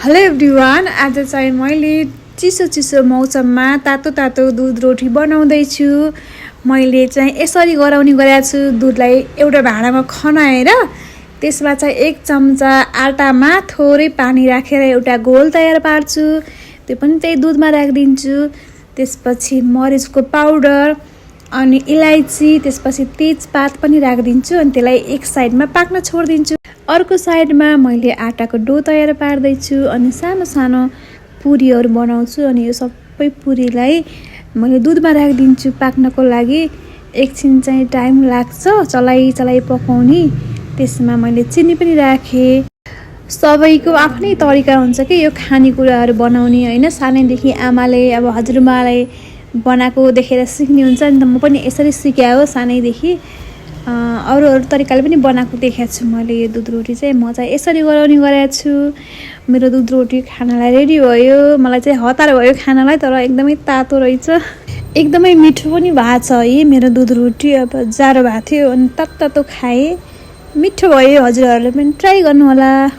Hello everyone, आज चाहिँ मैले चिसो मौसममा तातो दुध रोटी बनाउँदैछु। मैले चाहिँ यसरी गराउने गरेको छु। दुधलाई एउटा भाँडामा खनाएर त्यसमा चाहिँ 1 चम्चा आटामा थोरै पानी राखेर एउटा घोल तयार पार्छु। त्यो पनि त्यही दुधमा राखिदिन्छु। त्यसपछि मरिचको पाउडर अनि इलायची, त्यसपछि तेजपात पनि राखिदिन्छु अनि त्यसलाई एक साइडमा पाक्न छोड्दिन्छु। अर्को साइडमा मैले आटाको डो तयार पार्दैछु अनि सानो पुरीहरू बनाउँछु अनि यो सबै पुरीलाई मैले दुधमा राखिदिन्छु पाक्नको लागि। एकछिन चाहिँ टाइम लाग्छ चलाई पकाउने। त्यसमा मैले चिनी पनि राखेँ। सबैको आफ्नै तरिका हुन्छ कि यो खानेकुराहरू बनाउने हैन। सानैदेखि आमाले अब हजुरआमाले बनाएको देखेर सिक्ने हुन्छ नि त। म पनि यसरी सिकेँ हो सानैदेखि। अरू तरिकाले पनि बनाएको देखेको छु मैले। यो दुध रोटी चाहिँ म चाहिँ यसरी गराउने गरेको छु। मेरो दुध रोटी खानालाई रेडी भयो। मलाई चाहिँ हतार भयो खानालाई, तर एकदमै तातो रहेछ। एकदमै मिठो पनि भएको छ है मेरो दुध रोटी। अब जाडो भएको थियो अनि तातो खाएँ, मिठो भयो। हजुरहरूले पनि ट्राई गर्नु होला।